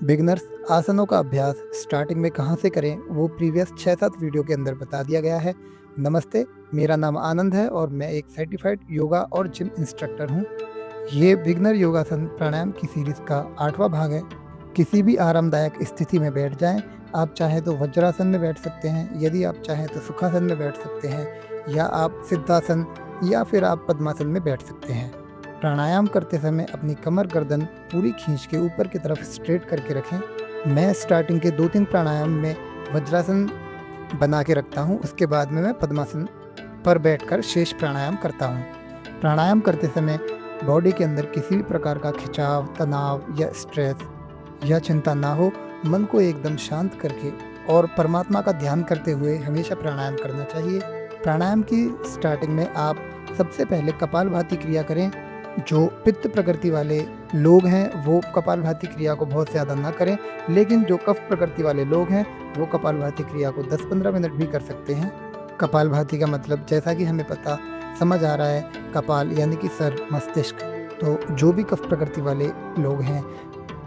Beginners आसनों का अभ्यास स्टार्टिंग में कहाँ से करें वो प्रीवियस 6-7 वीडियो के अंदर बता दिया गया है। नमस्ते, मेरा नाम आनंद है और मैं एक सर्टिफाइड योगा और जिम इंस्ट्रक्टर हूँ। ये बिगनर योगासन प्राणायाम की सीरीज़ का 8वां भाग है। किसी भी आरामदायक स्थिति में बैठ जाएं। आप चाहें तो वज्रासन में बैठ सकते हैं, यदि आप चाहें तो सुखासन में बैठ सकते हैं, या आप सिद्धासन या फिर आप पद्मासन में बैठ सकते हैं। प्राणायाम करते समय अपनी कमर गर्दन पूरी खींच के ऊपर की तरफ स्ट्रेट करके रखें। मैं स्टार्टिंग के 2-3 प्राणायाम में वज्रासन बना के रखता हूँ, उसके बाद में मैं पद्मासन पर बैठकर शेष प्राणायाम करता हूँ। प्राणायाम करते समय बॉडी के अंदर किसी भी प्रकार का खिंचाव, तनाव या स्ट्रेस या चिंता ना हो। मन को एकदम शांत करके और परमात्मा का ध्यान करते हुए हमेशा प्राणायाम करना चाहिए। प्राणायाम की स्टार्टिंग में आप सबसे पहले कपालभाति क्रिया करें। जो पित्त प्रकृति वाले लोग हैं वो कपालभाति क्रिया को बहुत ज़्यादा ना करें, लेकिन जो कफ प्रकृति वाले लोग हैं वो कपालभाति क्रिया को 10-15 मिनट भी कर सकते हैं। कपालभाति का मतलब जैसा कि हमें पता समझ आ रहा है, कपाल यानी कि सर, मस्तिष्क। तो जो भी कफ प्रकृति वाले लोग हैं,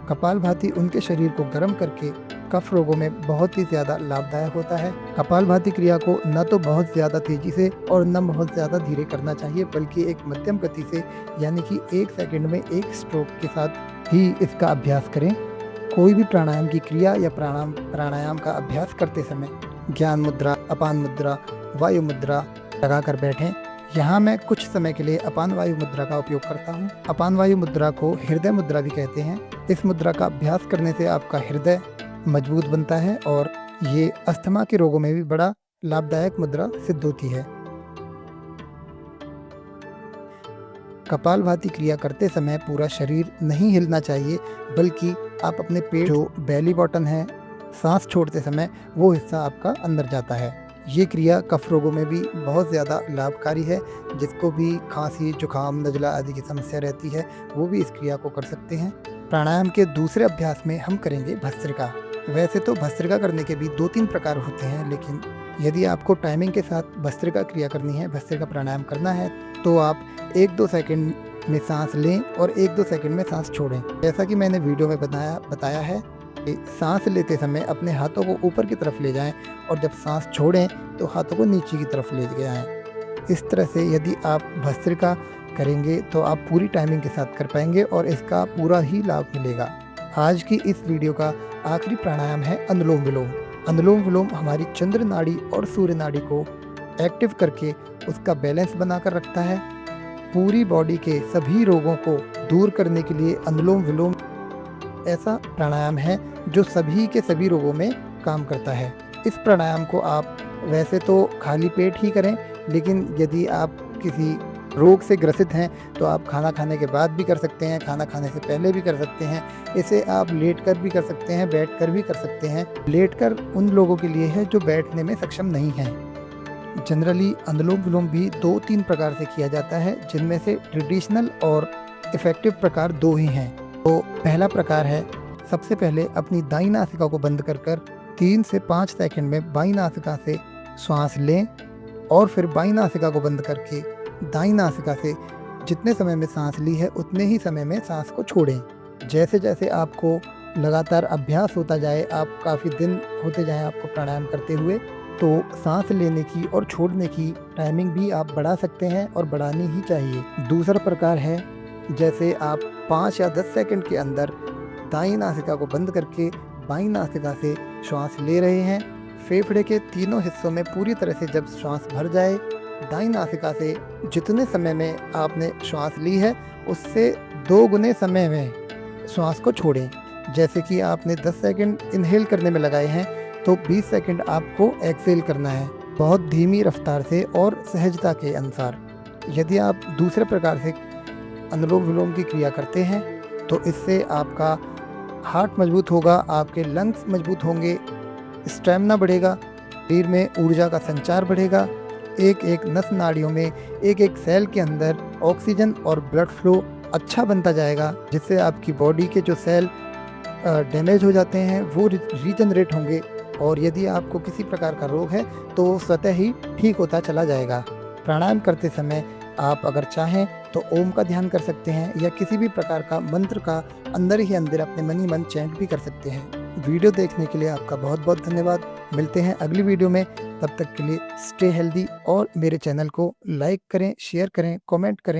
कपालभाति उनके शरीर को गर्म करके कफ रोगों में बहुत ही ज़्यादा लाभदायक होता है। कपालभाति क्रिया को न तो बहुत ज़्यादा तेज़ी से और न बहुत ज़्यादा धीरे करना चाहिए, बल्कि एक मध्यम गति से, यानी कि 1 सेकंड में 1 स्ट्रोक के साथ ही इसका अभ्यास करें। कोई भी प्राणायाम की क्रिया या प्राणायाम का अभ्यास करते समय ज्ञान मुद्रा, अपान मुद्रा, वायु मुद्रा लगाकर बैठें। यहाँ मैं कुछ समय के लिए अपान वायु मुद्रा का उपयोग करता हूँ। अपान वायु मुद्रा को हृदय मुद्रा भी कहते हैं। इस मुद्रा का अभ्यास करने से आपका हृदय मजबूत बनता है और ये अस्थमा के रोगों में भी बड़ा लाभदायक मुद्रा सिद्ध होती है। कपालभाति क्रिया करते समय पूरा शरीर नहीं हिलना चाहिए, बल्कि आप अपने पेट, जो बेली बटन है, सांस छोड़ते समय वो हिस्सा आपका अंदर जाता है। ये क्रिया कफ रोगों में भी बहुत ज़्यादा लाभकारी है। जिसको भी खांसी, जुकाम, नज़ला आदि की समस्या रहती है वो भी इस क्रिया को कर सकते हैं। प्राणायाम के दूसरे अभ्यास में हम करेंगे भस्त्रिका। वैसे तो भस्त्रिका करने के भी 2-3 प्रकार होते हैं, लेकिन यदि आपको टाइमिंग के साथ भस्त्रिका क्रिया करनी है, भस्त्रिका प्राणायाम करना है, तो आप 1-2 सेकंड में सांस लें और 1-2 सेकंड में सांस छोड़ें। जैसा कि मैंने वीडियो में बताया है कि सांस लेते समय अपने हाथों को ऊपर की तरफ ले जाएं और जब सांस छोड़ें तो हाथों को नीचे की तरफ ले आएं। इस तरह से यदि आप भस्त्रिका करेंगे तो आप पूरी टाइमिंग के साथ कर पाएंगे और इसका पूरा ही लाभ मिलेगा। आज की इस वीडियो का आखिरी प्राणायाम है अनुलोम विलोम। अनुलोम विलोम हमारी चंद्र नाड़ी और सूर्य नाड़ी को एक्टिव करके उसका बैलेंस बनाकर रखता है। पूरी बॉडी के सभी रोगों को दूर करने के लिए अनुलोम विलोम ऐसा प्राणायाम है जो सभी के सभी रोगों में काम करता है। इस प्राणायाम को आप वैसे तो खाली पेट ही करें, लेकिन यदि आप किसी रोग से ग्रसित हैं तो आप खाना खाने के बाद भी कर सकते हैं, खाना खाने से पहले भी कर सकते हैं। इसे आप लेटकर भी कर सकते हैं, बैठकर भी कर सकते हैं। लेटकर उन लोगों के लिए है जो बैठने में सक्षम नहीं हैं। जनरली अनुलोम विलोम भी 2-3 प्रकार से किया जाता है, जिनमें से ट्रेडिशनल और इफ़ेक्टिव प्रकार 2 ही हैं। तो पहला प्रकार है, सबसे पहले अपनी दाईं नासिका को बंद कर 3 से 5 सेकंड में बाईं नासिका से श्वास लें और फिर बाईं नासिका को बंद करके दाईं नासिका से जितने समय में सांस ली है उतने ही समय में सांस को छोड़ें। जैसे जैसे आपको लगातार अभ्यास होता जाए, आप काफ़ी दिन होते जाएं आपको प्राणायाम करते हुए, तो सांस लेने की और छोड़ने की टाइमिंग भी आप बढ़ा सकते हैं और बढ़ानी ही चाहिए। दूसरा प्रकार है, जैसे आप 5 या 10 सेकंड के अंदर दाईं नासिका को बंद करके बाईं नासिका से श्वास ले रहे हैं। फेफड़े के तीनों हिस्सों में पूरी तरह से जब श्वास भर जाए, दाईं नासिका से जितने समय में आपने श्वास ली है उससे 2 गुने समय में श्वास को छोड़ें। जैसे कि आपने 10 सेकंड इनहेल करने में लगाए हैं तो 20 सेकंड आपको एक्सेल करना है, बहुत धीमी रफ्तार से और सहजता के अनुसार। यदि आप दूसरे प्रकार से अनुलोम विलोम की क्रिया करते हैं तो इससे आपका हार्ट मजबूत होगा, आपके लंग्स मजबूत होंगे, स्टैमिना बढ़ेगा, शरीर में ऊर्जा का संचार बढ़ेगा, एक एक नस नाड़ियों में, एक एक सेल के अंदर ऑक्सीजन और ब्लड फ्लो अच्छा बनता जाएगा, जिससे आपकी बॉडी के जो सेल डैमेज हो जाते हैं वो रीजनरेट होंगे और यदि आपको किसी प्रकार का रोग है तो स्वतः ही ठीक होता चला जाएगा। प्राणायाम करते समय आप अगर चाहें तो ओम का ध्यान कर सकते हैं या किसी भी प्रकार का मंत्र का अंदर ही अंदर अपने मन ही मन चैंट भी कर सकते हैं। वीडियो देखने के लिए आपका बहुत-बहुत धन्यवाद। मिलते हैं अगली वीडियो में, तब तक के लिए स्टे हेल्दी और मेरे चैनल को लाइक करें, शेयर करें, कमेंट करें।